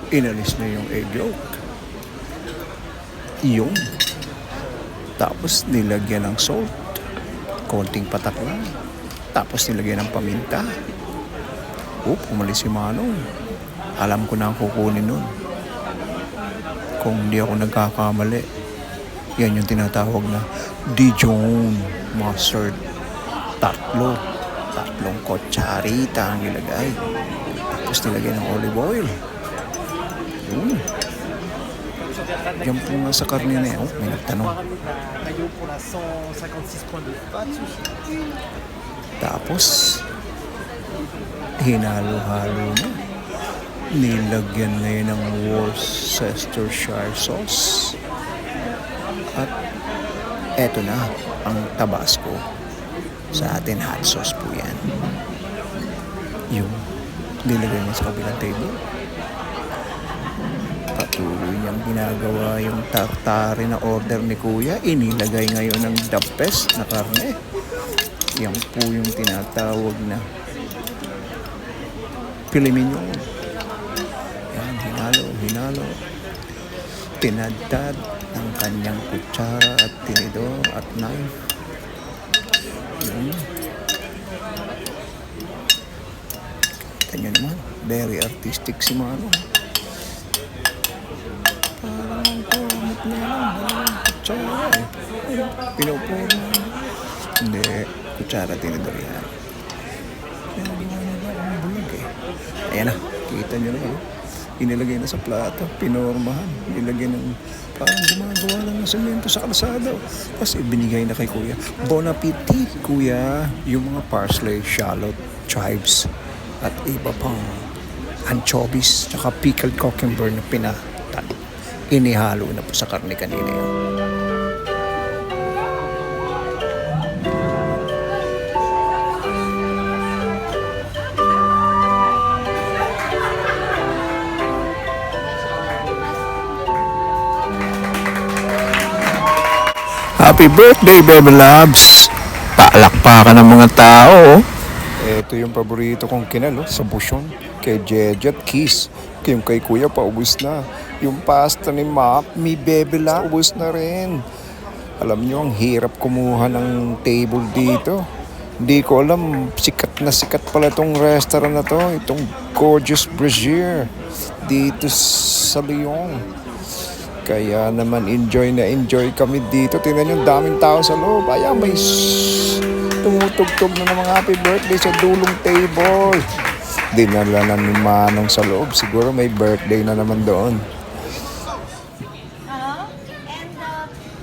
Inalis na yung egg yolk. Yung. Tapos nilagyan ng salt. Konting patak lang. Tapos nilagyan ng paminta. Umalis si Manong. Alam ko na ang kukunin nun. Kung hindi ako nagkakamali, yan yung tinatawag na Dijon mustard. Tatlong kutsarita ang nilagay. Tapos nilagay ng olive oil. Yan po nga sa karne na yan. May nagtanong. Tapos hinalo-halo na. Nilagyan na yun ng Worcestershire sauce. At eto na ang Tabasco. Sa atin hot sauce po yan. Yung nilagay niya sa kabilang table. Patuloy niyang ginagawa yung tartare na order ni Kuya. Inilagay ngayon ng the best na karne. Yan po yung tinatawag na filet mignon. Yan, hinalo. Tinadtad ng kanyang kutsara at tinidor at knife. Yan. Kita nyo naman, very artistic si Manong. Parang kumit niya lang, kutsara eh. Pinupuro. Hindi, kutsara tinidor yan. Ayan na, kita nyo naman. Inilagay na sa plato, pinormahan. Inilagay ng parang gumagawa lang ng semento sa kalsada. Tapos ibinigay na kay Kuya. Bon appetit, Kuya. Yung mga parsley, shallot, chives, at iba pang anchovies, tsaka pickled cucumber na pinatan. Inihalo na po sa karne kanina yun. Happy birthday, baby loves! Palakpakan ng mga tao. Ito yung paborito kong kinalo sa busyon. Kay Jejet Kiss. Yung kay Kuya, paubos na. Yung pasta ni Mami, baby loves, ubos na rin. Alam nyo, ang hirap kumuha ng table dito. Hindi ko alam, sikat na sikat pala itong restaurant na to. Itong Gorgeous Brazier. Dito sa Lyon. Kaya naman enjoy kami dito. Tingnan nyo, daming tao sa loob. Ayan, may tumutugtog na ng mga happy birthday sa dulong table. Dinala na ni Manong sa loob. Siguro may birthday na naman doon. And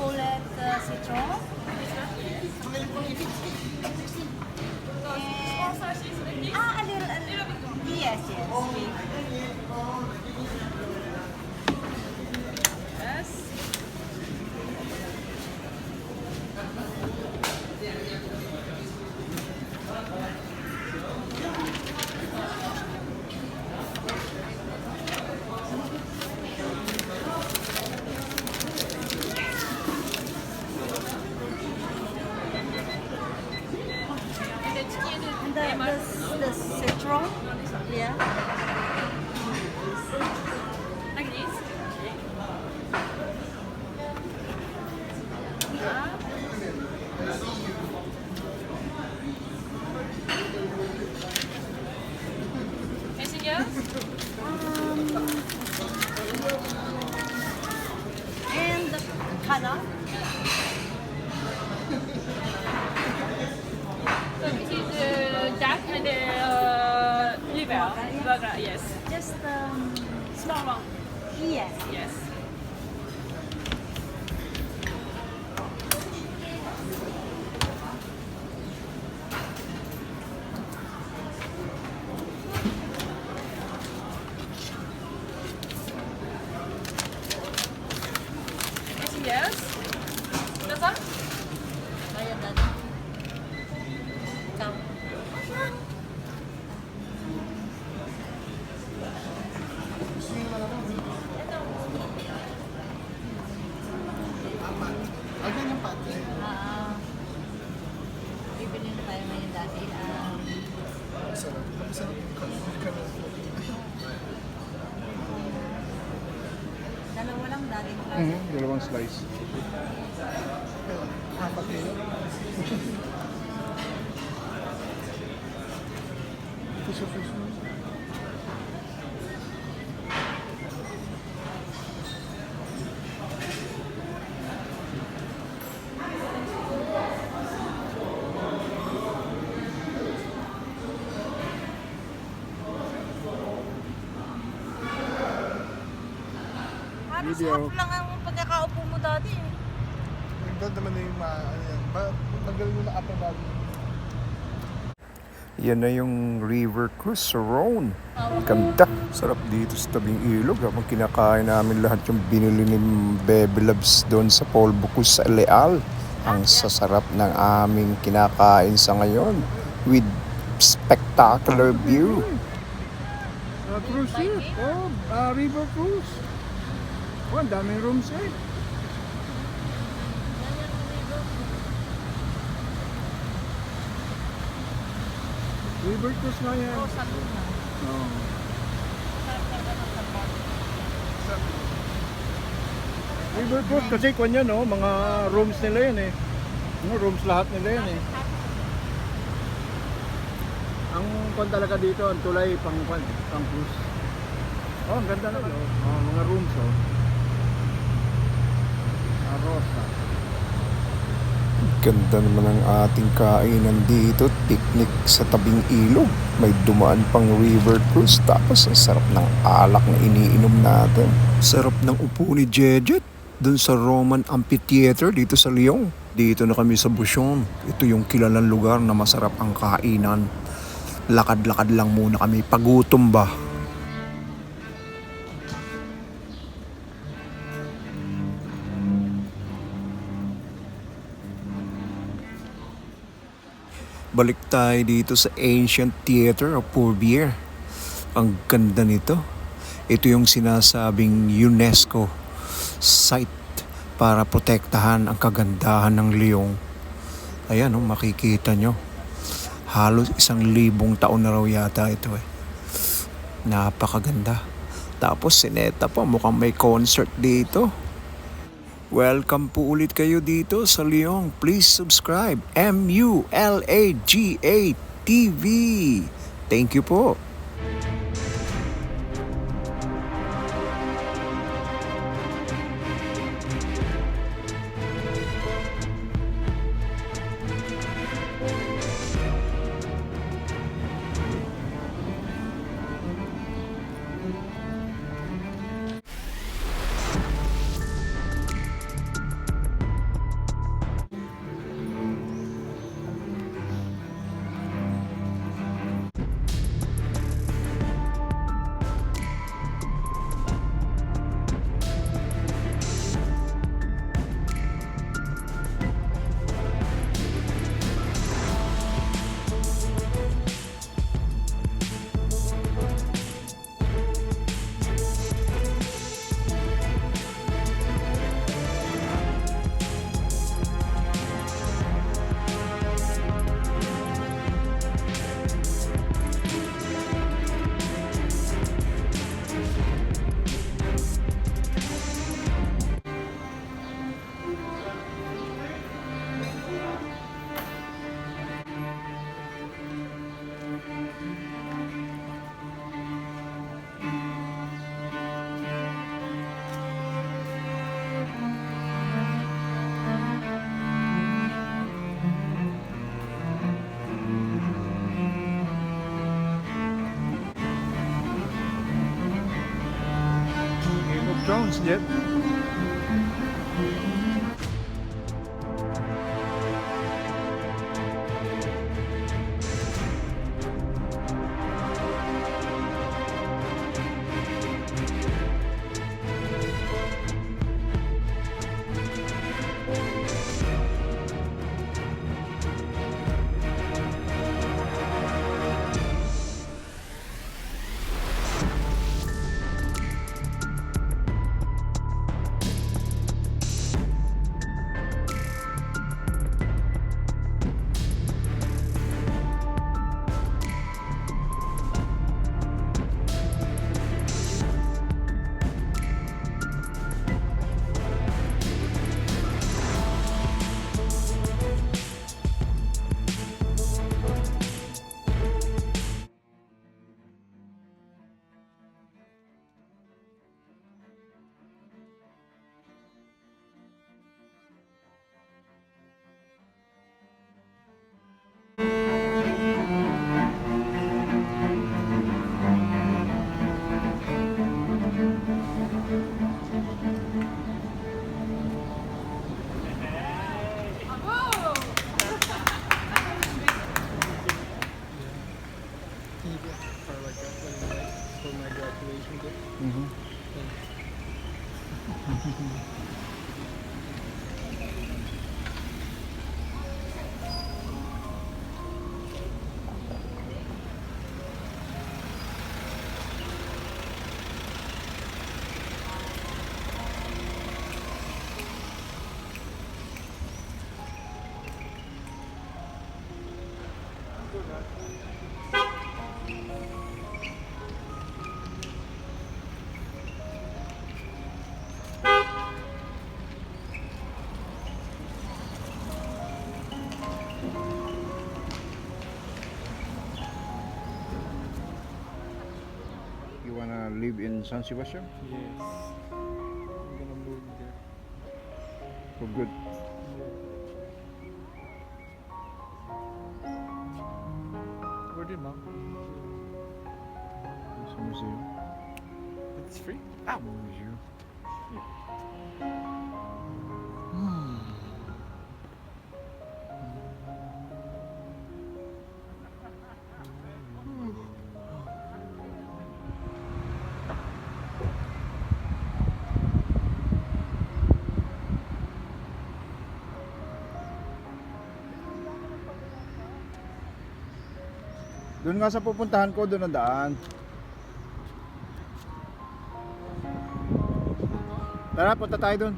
poulet citron. A little. Yes. The citron, yeah. Like this? Anything else? And the color. So this is duck and liver. Burger, yes. Just Small one. yes. Yes. Anything else? That's all? Bayad na. Count. Daddy. Dalawang slice. Halos Video. half lang ang pagkakaupo mo dati. Doon naman na yung ano yan. Tanggalin mo na upper body. Yan na yung River Cruise sa Rhone. Ganda. Sarap dito sa tabing ilog. Habang kinakain namin lahat yung binili ni Bebe Loves doon sa Paul Bocuse sa Leal. Ang sasarap ng aming kinakain sa ngayon with spectacular view. Cruise ship. Oh, river cruise. Oh, ang daming rooms eh. River cruise nga yan. O, sa luna. Oh. River cruise kasi kung yan, no, mga rooms nila yan eh. Rooms lahat nila yan eh. Ang kung talaga dito, ang tulay pang cruise. Oh, ang ganda na. Oh, mga rooms oh. Rosa. Ganda naman ang ating kainan dito. Picnic sa tabing ilog. May dumaan pang river cruise. Tapos ang sarap ng alak na iniinom natin. Sarap ng upo ni Jejet dun sa Roman Amphitheater dito sa Lyon. Dito na kami sa Bution. Ito yung kilalang lugar na masarap ang kainan. Lakad-lakad lang muna kami. Pagutom ba? Balik tayo dito sa Ancient Theater of Pourbiere. Ang ganda nito. Ito yung sinasabing UNESCO site para protektahan ang kagandahan ng Lyon. Ayan, makikita nyo. Halos 1,000 taon na raw yata ito eh. Napakaganda. Tapos sineta pa, mukhang may concert dito. Welcome po ulit kayo dito sa Lyon. Please subscribe. MULAGA TV. Thank you po. Game of Thrones, Jet. You wanna live in San Sebastian Yes. I'm gonna move there. for good? Where did mom? It's a museum. It's free? Ow! Museum. Doon nga sa pupuntahan ko, doon ang daan. Tara, punta tayo doon.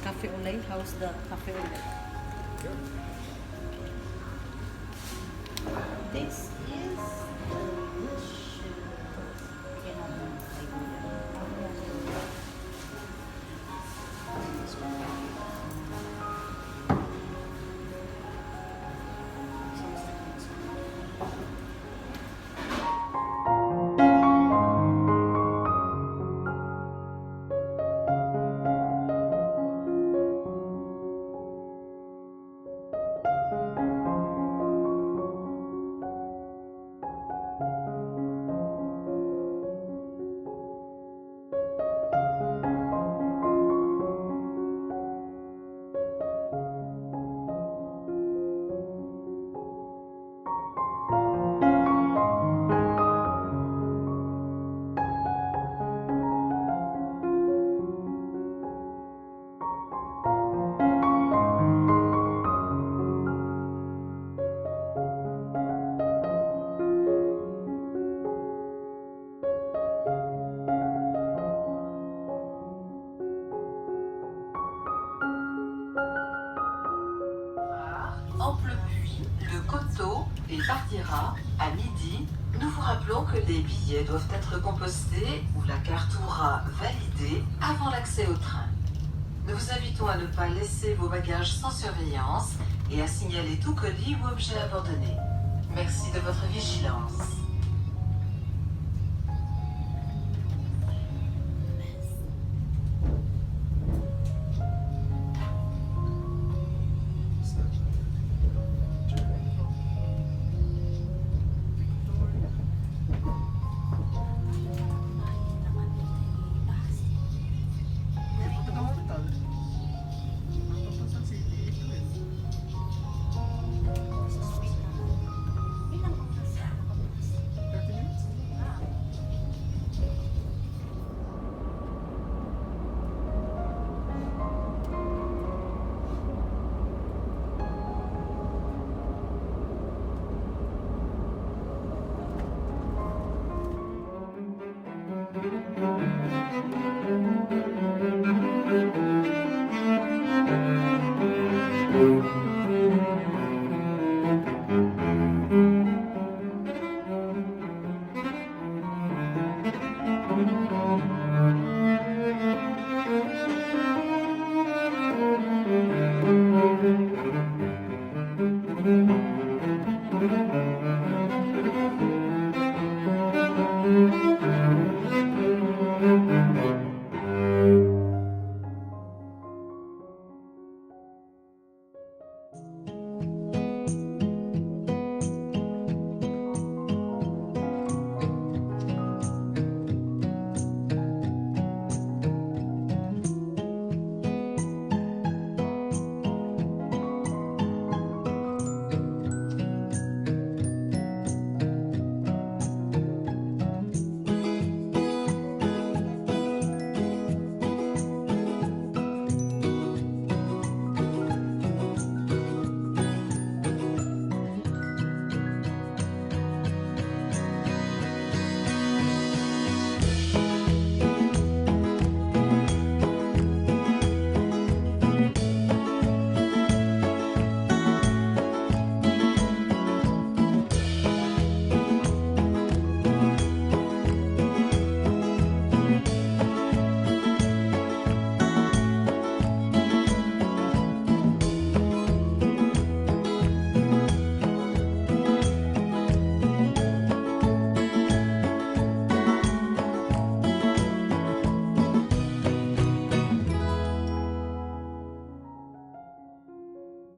Cafe Olay, how's the Cafe Olay? This is delicious. Amplepuis, le Coteau et partira à midi. Nous vous rappelons que les billets doivent être compostés ou la carte aura validée avant l'accès au train. Nous vous invitons à ne pas laisser vos bagages sans surveillance et à signaler tout colis ou objet abandonné. Merci de votre vigilance.